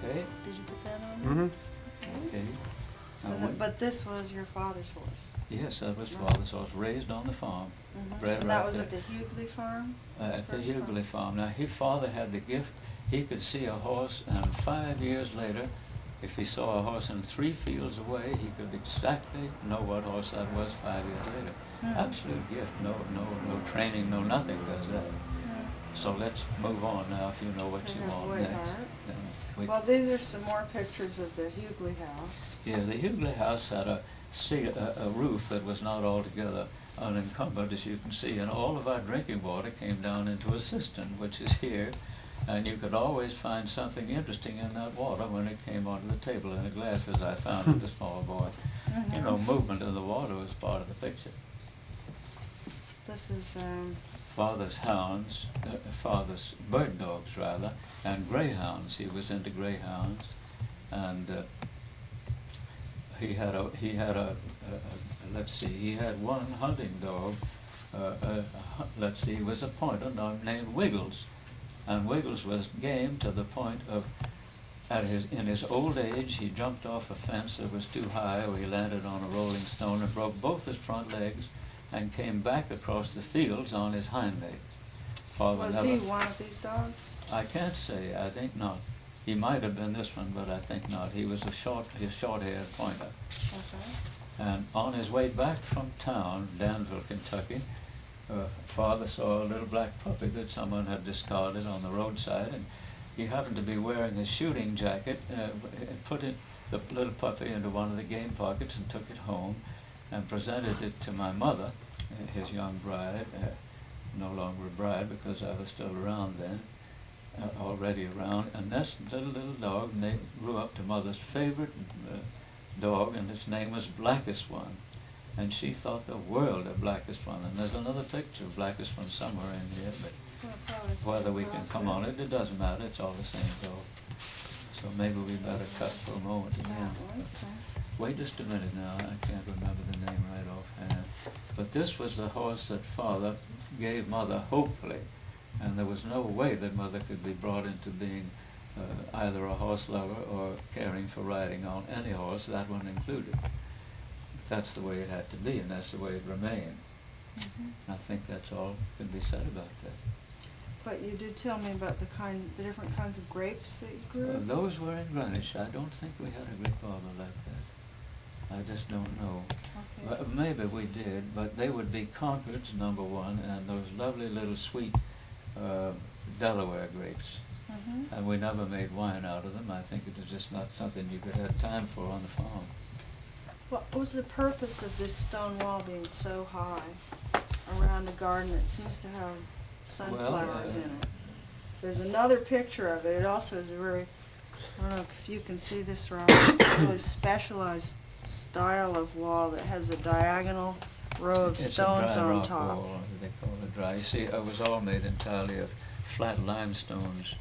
Okay. Did you put that on? Mm-hmm. Okay. But this was your father's horse? Yes, that was Right. father's horse, raised on the farm. Bred And right that was there. at the Hughley farm? At the Hughley farm. Now, his father had the gift. He could see a horse, and 5 years later, if he saw a horse in 3 fields away, he could exactly know what horse that was 5 years later. Absolute gift. No training, no nothing does that. So let's move on now. If you know what you want next. Well, these are some more pictures of the Hughley house. Yeah, the Hughley house had a roof that was not altogether unencumbered, as you can see, and all of our drinking water came down into a cistern, which is here, and you could always find something interesting in that water when it came onto the table in a glass, as I found with the small boy. You know, movement of the water was part of the picture. This is Father's hounds, father's bird dogs rather, and greyhounds. He was into greyhounds, and he had one hunting dog. He was a pointer named Wiggles, and Wiggles was game to the point of, in his old age, he jumped off a fence that was too high, or he landed on a rolling stone and broke both his front legs, and came back across the fields on his hind legs. Was he one of these dogs? I can't say. I think not. He might have been this one, but I think not. He was a short-haired pointer. Okay. And on his way back from town, Danville, Kentucky, Father saw a little black puppy that someone had discarded on the roadside, and he happened to be wearing a shooting jacket, put the little puppy into one of the game pockets and took it home, and presented it to my mother, his young bride, no longer a bride because I was still around then, already around, and this little dog grew up to Mother's favorite dog, and his name was Blackest One, and she thought the world of Blackest One, and there's another picture of Blackest One somewhere in here, but whether we can come on it doesn't matter, it's all the same dog. So maybe we better cut for a moment again. Wait just a minute now, I can't remember the name right offhand. But this was the horse that Father gave Mother, hopefully, and there was no way that Mother could be brought into being either a horse lover or caring for riding on any horse, that one included. That's the way it had to be, and that's the way it remained. I think that's all can be said about that. But you did tell me about the different kinds of grapes that you grew. Those were in Greenwich. I don't think we had a grape arbor like that. I just don't know. Okay. Maybe we did, but they would be Concords, number one, and those lovely little sweet Delaware grapes. And we never made wine out of them. I think it was just not something you could have time for on the farm. What was the purpose of this stone wall being so high around the garden? It seems to have sunflowers in it. There's another picture of it. It also is a very, I don't know if you can see this, Rob, really specialized style of wall that has a diagonal row of stones a dry on rock top. wall, they call it dry. You see, it was all made entirely of flat limestones,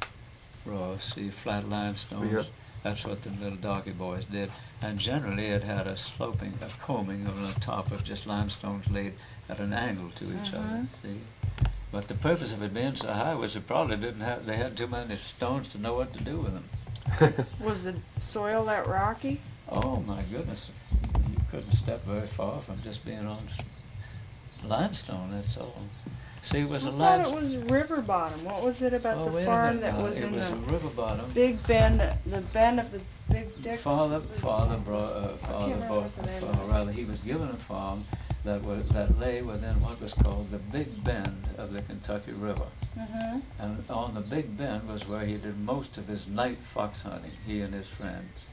raw. See, flat limestones. Yep. That's what the little doggy boys did. And generally it had a combing on the top of just limestones laid at an angle to each other, see? But the purpose of it being so high was they had too many stones to know what to do with them. Was the soil that rocky? Oh my goodness, you couldn't step very far from just being on limestone, that's all. See, it was a I thought limestone. it was river bottom. What was it about the Wait a farm minute that now. was in It was the a river bottom. Big Bend, the bend of the Big Dicks? Father bought, rather, he was given a farm that lay within what was called the Big Bend of the Kentucky River. And on the Big Bend was where he did most of his night fox hunting, he and his friends.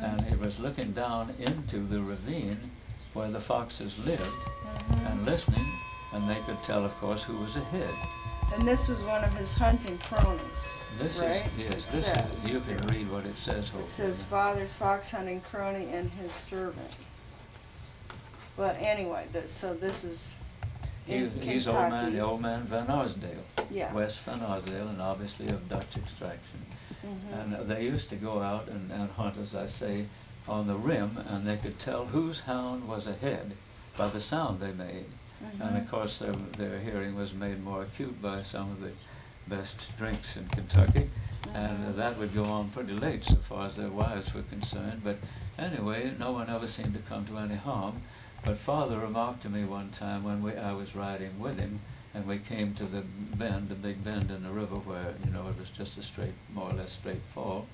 And he was looking down into the ravine where the foxes lived and listening, and they could tell, of course, who was ahead. And this was one of his hunting cronies, This right? is, you can read what it says, hopefully. It says father's fox hunting crony and his servant. But anyway, so this is in He's Kentucky. old man Van Arsdale, Yeah. West Van Arsdale, and obviously of Dutch extraction. And they used to go out and hunt, as I say, on the rim, and they could tell whose hound was ahead by the sound they made. And of course their hearing was made more acute by some of the best drinks in Kentucky, and that would go on pretty late so far as their wives were concerned. But anyway, no one ever seemed to come to any harm. But Father remarked to me one time when I was riding with him, and we came to the bend, the big bend in the river where, you know, it was just a straight, more or less straight fall.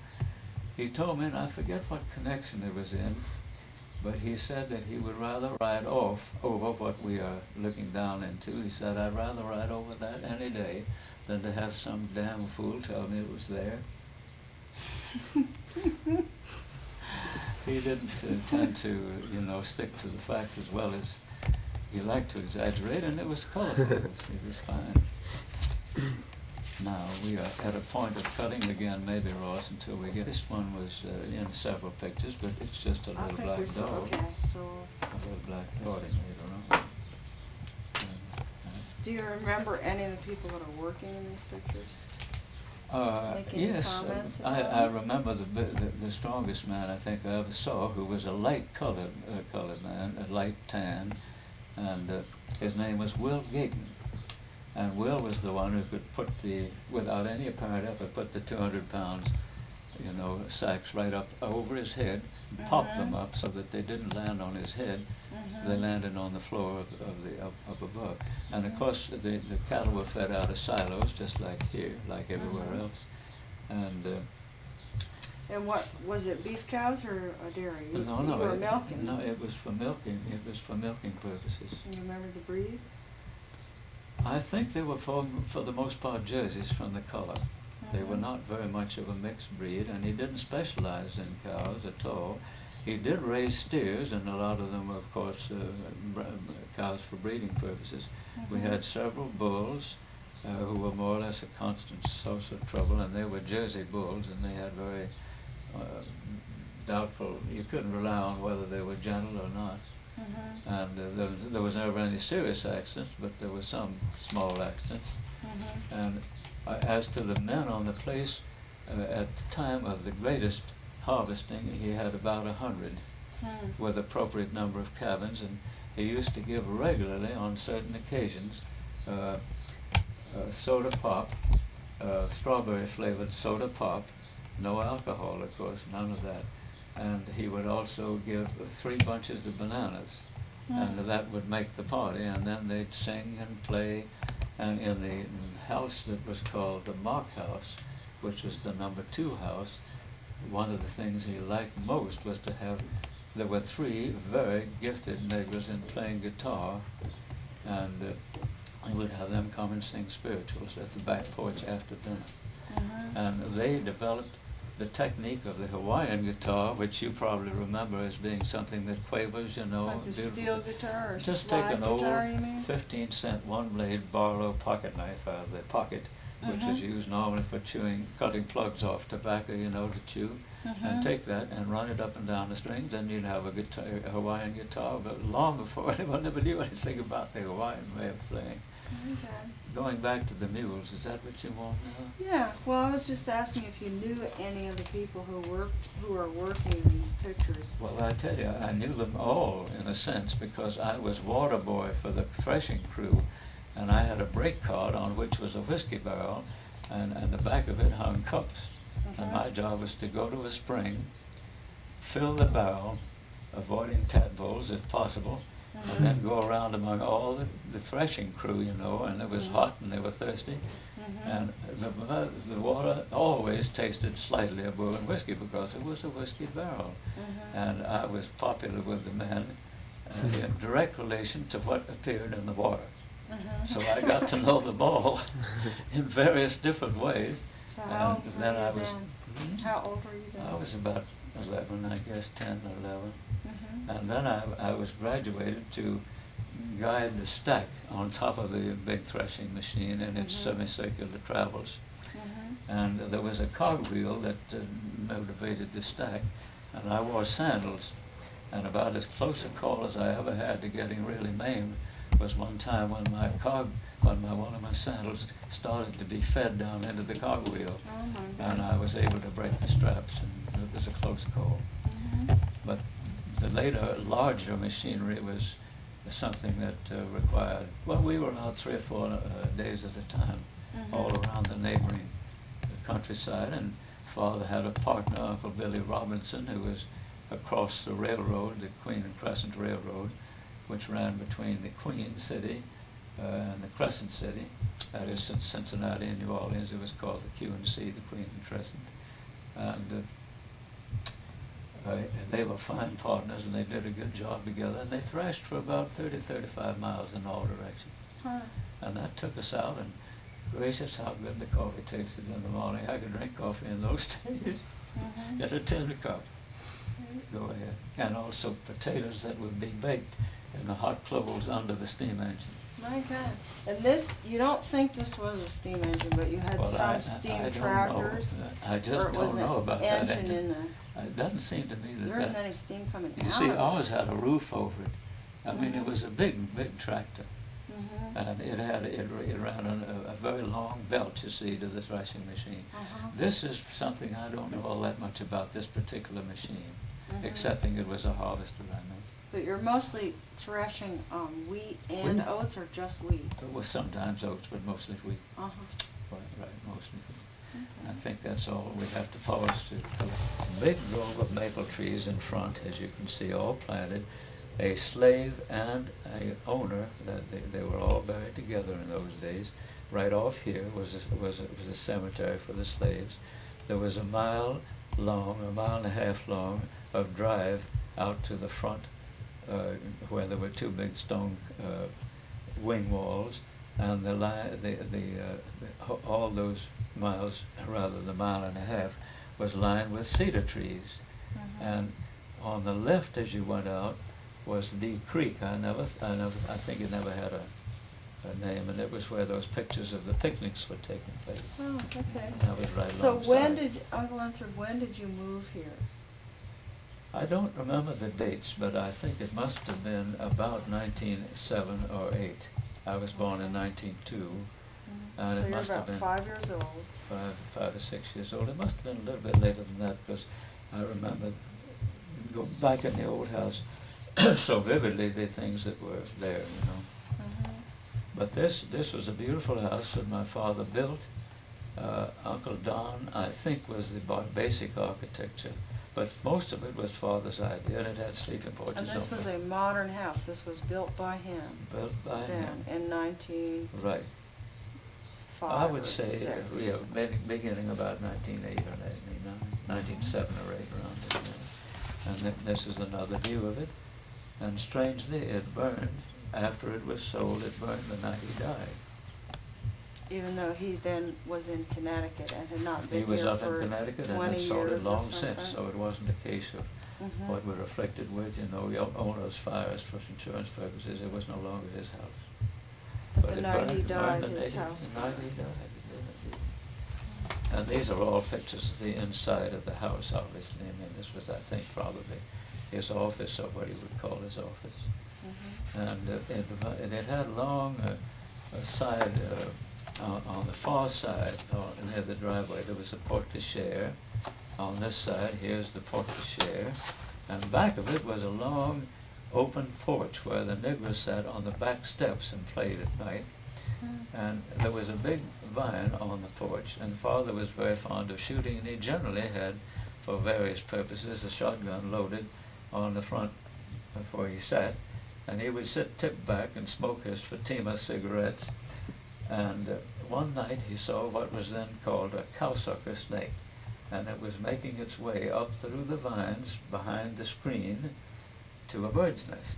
He told me, and I forget what connection it was in, but he said that he would rather ride off over what we are looking down into. He said, I'd rather ride over that any day than to have some damn fool tell me it was there. He didn't tend to, you know, stick to the facts as well as he liked to exaggerate, and it was colorful. It was fine. Now we are at a point of cutting again, maybe, Ross, until we get this one was in several pictures, but it's just a I little think black we saw, dog. okay, so, A little black dog later on. do you remember any of the people that are working in these pictures? Make any Yes, comments I about remember the strongest man I think I ever saw, who was a light colored man, a light tan, and his name was Will Gayton. And Will was the one who could put without any apparent effort, put the 200 pounds, you know, sacks right up over his head, and pop them up so that they didn't land on his head. They landed on the floor up above. And of course, the cattle were fed out of silos, just like here, like everywhere else. And what, was it beef cows or a dairy? You no, were milking. No, it was for milking. It was for milking purposes. You remember the breed? I think they were for the most part Jerseys from the color. They were not very much of a mixed breed, and he didn't specialize in cows at all. He did raise steers, and a lot of them were, of course, cows for breeding purposes. We had several bulls who were more or less a constant source of trouble, and they were Jersey bulls, and they had very doubtful, you couldn't rely on whether they were gentle or not. And there was never any serious accidents, but there were some small accidents. And as to the men on the place, at the time of the greatest harvesting, he had about 100 with appropriate number of cabins, and he used to give regularly on certain occasions soda pop, strawberry flavored soda pop, no alcohol, of course, none of that. And he would also give 3 bunches of bananas, and that would make the party, and then they'd sing and play. And in the house that was called the Mock House, which was the number 2 house, one of the things he liked most was to have, there were 3 very gifted negroes in playing guitar, and he would have them come and sing spirituals at the back porch after dinner. And they developed the technique of the Hawaiian guitar, which you probably remember as being something that quavers, you know. Like a steel guitar or just slide take an guitar, old you mean? 15-cent one-blade Barlow pocket knife out of the pocket, which was used normally for cutting plugs off tobacco, you know, to chew, and take that and run it up and down the strings, and you'd have a guitar, a Hawaiian guitar, but long before anyone ever knew anything about the Hawaiian way of playing. Okay. Going back to the mules, is that what you want now? Yeah, well, I was just asking if you knew any of the people who are working in these pictures. Well, I tell you, I knew them all in a sense because I was water boy for the threshing crew, and I had a brake cart on which was a whiskey barrel, and the back of it hung cups. And my job was to go to a spring, fill the barrel, avoiding tadpoles if possible, and then go around among all the threshing crew, you know, and it was hot and they were thirsty. And the water always tasted slightly of bourbon whiskey because it was a whiskey barrel. And I was popular with the men in direct relation to what appeared in the water. So I got to know them all in various different ways. So how old were then you I was, then? How old were you then? I was about 11, I guess, 10 or 11. And then I was graduated to guide the stack on top of the big threshing machine in its semicircular travels. And there was a cogwheel that motivated the stack, and I wore sandals. And about as close a call as I ever had to getting really maimed was one time when one of my sandals started to be fed down into the cogwheel. Oh my God. And I was able to break the straps, and it was a close call. But the later, larger machinery was something that required, well, we were out 3 or 4 days at a time, all around the neighboring countryside, and Father had a partner, Uncle Billy Robinson, who was across the railroad, the Queen and Crescent Railroad, which ran between the Queen City and the Crescent City. That is, Cincinnati and New Orleans. It was called the Q&C, the Queen and Crescent. And they were fine partners, and they did a good job together. And they thrashed for about 30, 35 miles in all directions. Huh. And that took us out, and gracious, how good the coffee tasted in the morning. I could drink coffee in those days. Get a tin cup. Go ahead. And also potatoes that would be baked in the hot coals under the steam engine. My God. And this, you don't think this was a steam engine, but you had Well, some I steam don't tractors? know. I Or just it was don't know an about that engine engine. in the, It doesn't seem to me that there isn't any steam coming out You see, of it. ours had a roof over it. I mean, it Mhm. was a big, big tractor. Mhm. And it ran on a very long belt, you see, to the threshing machine. Uh-huh. This is something I don't know all that much about this particular machine, Mhm. excepting it was a harvester, I know. But you're mostly threshing wheat and Wheat. oats, or just wheat? It was sometimes oats, but mostly wheat. Uh-huh. Right, mostly wheat. Okay. I think that's all we have to pause to. A big grove of maple trees in front, as you can see, all planted. A slave and a owner, that they were all buried together in those days. Right off here was a cemetery for the slaves. There was a mile and a half long of drive out to the front, where there were two big stone wing walls, and all those miles, rather the mile and a half, was lined with cedar trees. Mhm. And on the left, as you went out, was the creek. I think it never had a name, and it was where those pictures of the picnics were taking place. Oh, okay. And that was right So alongside. Uncle Lunsford, when did you move here? I don't remember the dates, but I think it must have been about 1907 or 8. I was born in 1902, and So it you're must have about been 5 years old. five or 6 years old. It must have been a little bit later than that, because I remember go back in the old house so vividly the things that were there, you know. Mhm. But this was a beautiful house that my father built. Uncle Don, I think, was the basic architecture, but most of it was Father's idea, and it had sleeping porches. And this was a modern house. This was built by him. Built by him. Then in 1905 Right. I would or say, 6 or yeah, something. beginning about 1908 or 1907 or 8, around there. And this is another view of it. And strangely, it burned. After it was sold, it burned the night he died. Even though he then was in Connecticut and had not been He was here up in for Connecticut and 20 had sold it years or long something. since, so it wasn't a case of Mhm. what we're afflicted with, you know, owner's fires for insurance purposes. It was no longer his house. But the night he died, his house The night he died, it did indeed. And these are all pictures of the inside of the house, obviously. I mean, this was, I think, probably his office, or what he would call his office. Mhm. And it had long side, on the far side, near the driveway, there was a porte-cochere. On this side, here's the porte-cochere. And back of it was a long open porch where the Negroes sat on the back steps and played at night. Mhm. And there was a big vine on the porch, and Father was very fond of shooting, and he generally had, for various purposes, a shotgun loaded on the front where he sat, and he would sit tipped back and smoke his Fatima cigarettes. And one night he saw what was then called a cowsucker snake, and it was making its way up through the vines behind the screen to a bird's nest.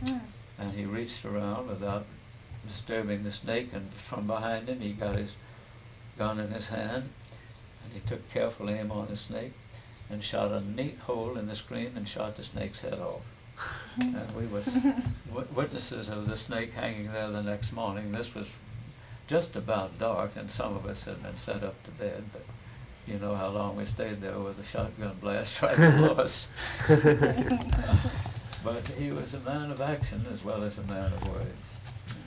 Mm. And he reached around without disturbing the snake, and from behind him he got his gun in his hand, and he took careful aim on the snake and shot a neat hole in the screen and shot the snake's head off. And we was witnesses of the snake hanging there the next morning. This was just about dark, and some of us had been sent up to bed, but you know how long we stayed there with a shotgun blast right below us. But he was a man of action as well as a man of words,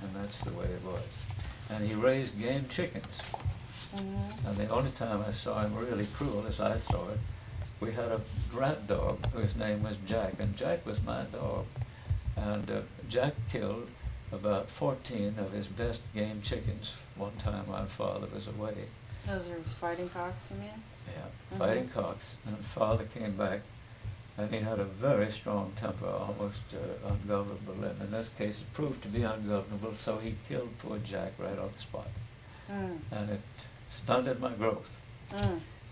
and that's the way it was. And he raised game chickens. Mhm. And the only time I saw him really cruel, as I saw it, we had a rat dog whose name was Jack, and Jack was my dog. And Jack killed about 14 of his best game chickens one time while Father was away. Those are his fighting cocks, you mean? Yeah. fighting cocks, and Father came back, and he had a very strong temper, almost ungovernable, and in this case it proved to be ungovernable, so he killed poor Jack right on the spot. And it stunted my growth.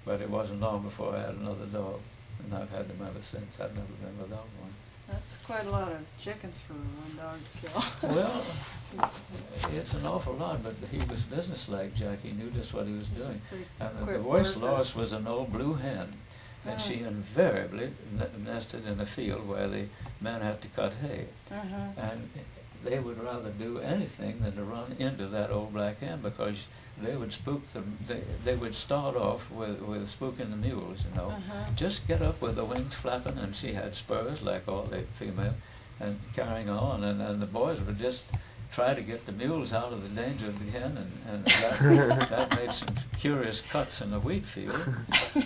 But it wasn't long before I had another dog, and I've had them ever since. I've never been without one. That's quite a lot of chickens for one dog to kill. Well, it's an awful lot, but he was businesslike, Jack. He knew just what he was He's a doing. pretty And the quick worst worker. loss was an old blue hen, and she invariably nested in a field where the men had to cut hay. And they would rather do anything than to run into that old black hen, because they would spook them. They would start off with spooking the mules, you know. Just get up with the wings flapping, and she had spurs like all the female, and carrying on, and the boys would just try to get the mules out of the danger of the hen, and that made some curious cuts in the wheat field.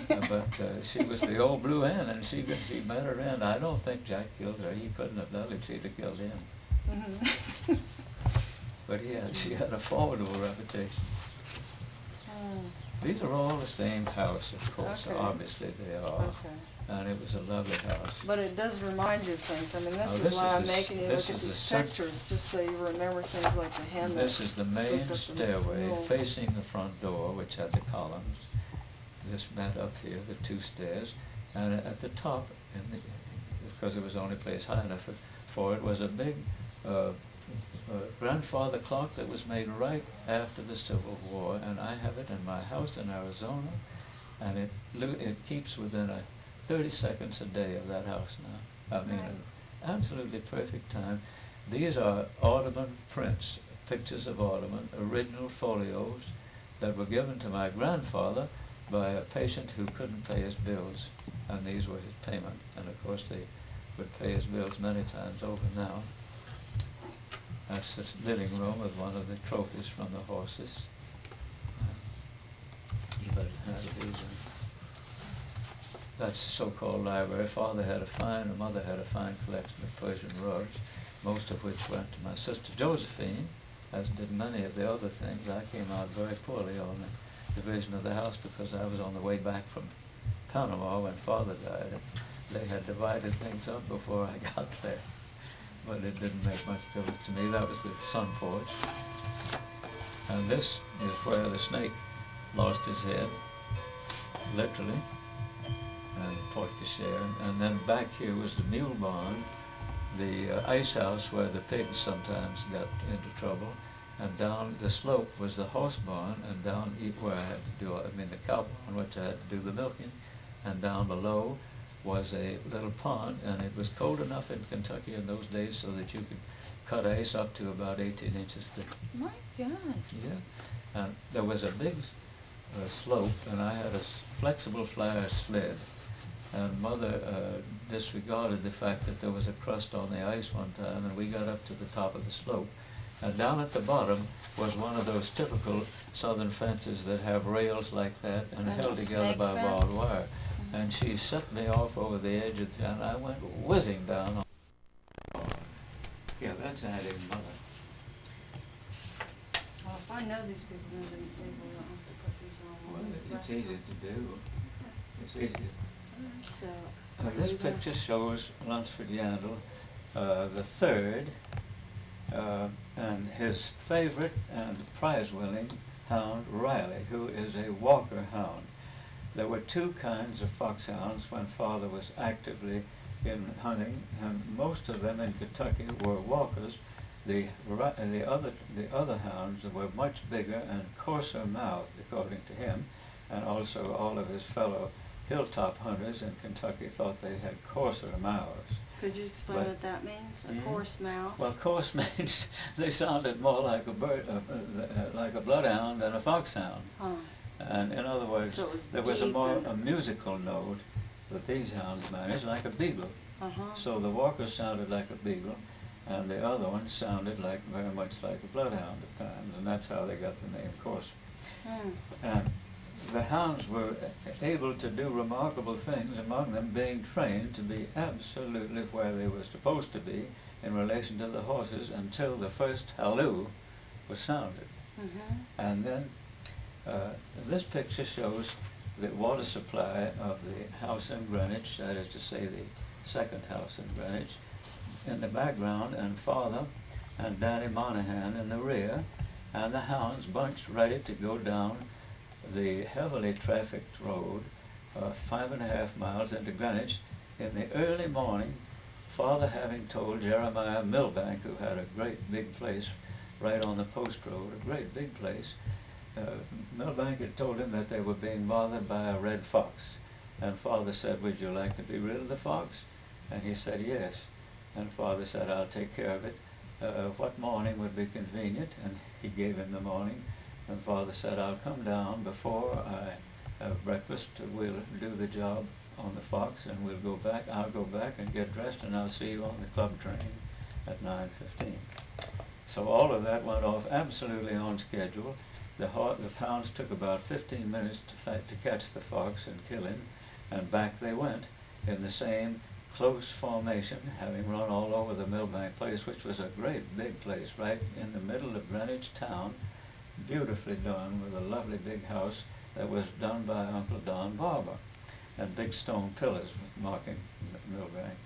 But she was the old blue hen, and she met her end. I don't think Jack killed her. He couldn't have done it. She'd have killed him. But she had a formidable reputation. These are all the same house, of course. Okay. Obviously they are. Okay. And it was a lovely house. But it does remind you of things. I mean, this Now, is why I'm the making you this look at is the these cent- pictures, just so you remember things like the hen that This is the spooked main up the stairway mules. facing the front door, which had the columns. This met up here, the two stairs, and at the top, because it was the only place high enough for it, was a big grandfather clock that was made right after the Civil War, and I have it in my house in Arizona, and it keeps within 30 seconds a day of that house now. I mean, Right. an absolutely perfect time. These are Audubon prints, pictures of Audubon, original folios that were given to my grandfather by a patient who couldn't pay his bills, and these were his payment. And of course they would pay his bills many times over now. That's the living room with one of the trophies from the horses. That's the so-called library. Father had mother had a fine collection of Persian rugs, most of which went to my sister Josephine, as did many of the other things. I came out very poorly on the division of the house because I was on the way back from Panama when Father died. And they had divided things up before I got there. But it didn't make much difference to me. That was the sun porch. And this is where the snake lost his head, literally, and porte-cochere. And then back here was the mule barn, the ice house where the pigs sometimes got into trouble. And down the slope was the horse barn, and down where I had to the cow barn, which I had to do the milking. And down below was a little pond, and it was cold enough in Kentucky in those days so that you could cut ice up to about 18 inches thick. My God. Yeah, and there was a big slope, and I had a flexible flyer sled, and Mother disregarded the fact that there was a crust on the ice one time, and we got up to the top of the slope, and down at the bottom was one of those typical southern fences that have rails like that and And held a together snake by barbed fence? wire. And she set me off over the edge of and I went whizzing down. Yeah, that's Auntie Mother. Well, if I know these people, then they will have to put these on. Well, the it's rest of easy them. to do. It's easy. So, This are you gonna- picture shows Lunsford Yandell III, and his favorite and prize-winning hound, Riley, who is a walker hound. There were two kinds of foxhounds when Father was actively in hunting, and most of them in Kentucky were walkers. The other hounds were much bigger and coarser mouthed, according to him, and also all of his fellow hilltop hunters in Kentucky thought they had coarser mouths. Could you explain But- what that means? A Mhm. coarse mouth? Well, coarse means they sounded more like a bird, like a bloodhound than a foxhound. Huh. And in other words, So it was there was a deep more and- a musical note that these hounds managed, like a beagle. Uh-huh. So the walker sounded like a beagle, and the other one sounded very much like a bloodhound at times, and that's how they got the name coarse. And the hounds were able to do remarkable things, among them being trained to be absolutely where they were supposed to be in relation to the horses until the first halloo was sounded. Mm-hmm. And then this picture shows the water supply of the house in Greenwich, that is to say the second house in Greenwich, in the background, and Father and Danny Monahan in the rear, and the hounds bunched ready to go down the heavily trafficked road, 5.5 miles into Greenwich in the early morning, Father having told Jeremiah Milbank, who had a great big place right on the post road, a great big place, Milbank had told him that they were being bothered by a red fox. And Father said, "Would you like to be rid of the fox?" And he said, "Yes." And Father said, "I'll take care of it. What morning would be convenient?" And he gave him the morning. And Father said, "I'll come down before I have breakfast. We'll do the job on the fox, and we'll go back. I'll go back and get dressed, and I'll see you on the club train at 9:15. So all of that went off absolutely on schedule. The hounds took about 15 minutes to catch the fox and kill him, and back they went in the same close formation, having run all over the Milbank place, which was a great big place right in the middle of Greenwich town, beautifully done, with a lovely big house that was done by Uncle Don Barber, and big stone pillars marking Milbank.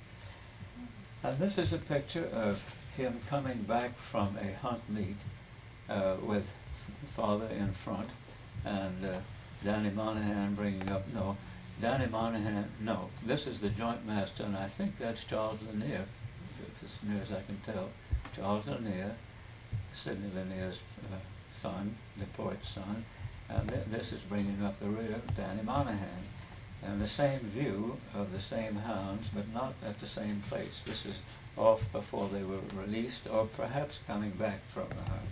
And this is a picture of him coming back from a hunt meet with Father in front, and Danny Monahan bringing up, this is the joint master, and I think that's Charles Lanier, as near as I can tell. Charles Lanier, Sidney Lanier's son, the poet's son, and this is bringing up the rear of Danny Monahan. And the same view of the same hounds, but not at the same place. This is off before they were released, or perhaps coming back from the hunt.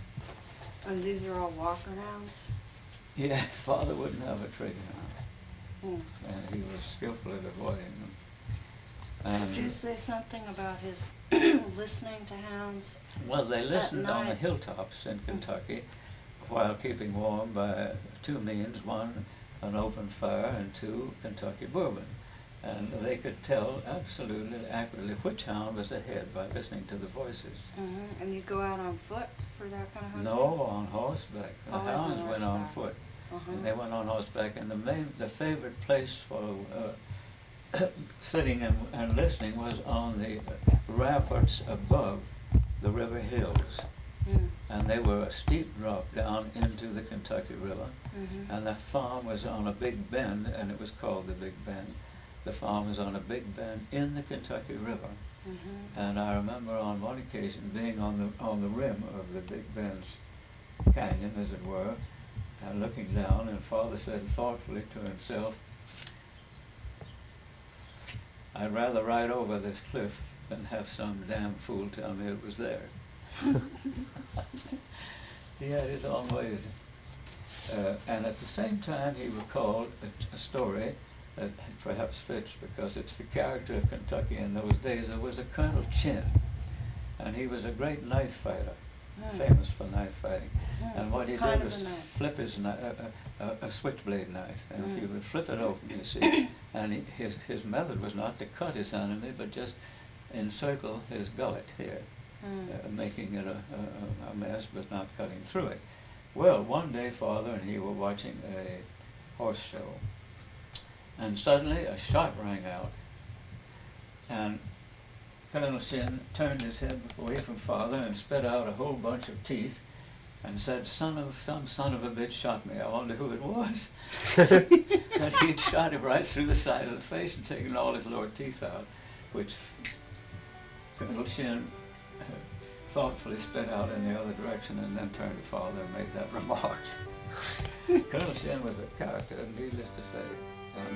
And these are all walker hounds? Yeah, Father wouldn't have a trigger hound, Mm. and he was skillful at avoiding them. And Did you say something about his listening to hounds? well, they listened on the night? hilltops in Kentucky while keeping warm by two means: one, an open fire, and two, Kentucky bourbon. And they could tell absolutely accurately which hound was ahead by listening to the voices. Mm-hmm. And you go out on foot for that kind of hunting? No, on horseback. The Always on hounds went on horseback. foot. Uh-huh. And they went on horseback, and the favorite place for sitting and listening was on the ramparts above the river hills. Mm. And they were a steep drop down into the Kentucky River. Mm-hmm. And the farm was on a big bend, and it was called the Big Bend. The farm was on a big bend in the Kentucky River. Mm-hmm. And I remember on one occasion being on the rim of the Big Bend's canyon, as it were, and looking down, and Father said thoughtfully to himself, "I'd rather ride over this cliff than have some damn fool tell me it was there." He had his own ways. And at the same time he recalled a story that perhaps fits because it's the character of Kentucky in those days. There was a Colonel Chin, and he was a great knife fighter, famous for knife fighting. And what he did was flip his a switchblade knife, and he would flip it open, you see, and his method was not to cut his enemy, but just encircle his gullet here, making it a mess, but not cutting through it. Well, one day Father and he were watching a horse show, and suddenly a shot rang out, and Colonel Chin turned his head away from Father and spit out a whole bunch of teeth and said, some son of a bitch shot me. I wonder who it was." And he'd shot him right through the side of the face and taken all his lower teeth out, which Colonel Chin thoughtfully spit out in the other direction, and then turned to Father and made that remark. Colonel Chin was a character, needless to say. And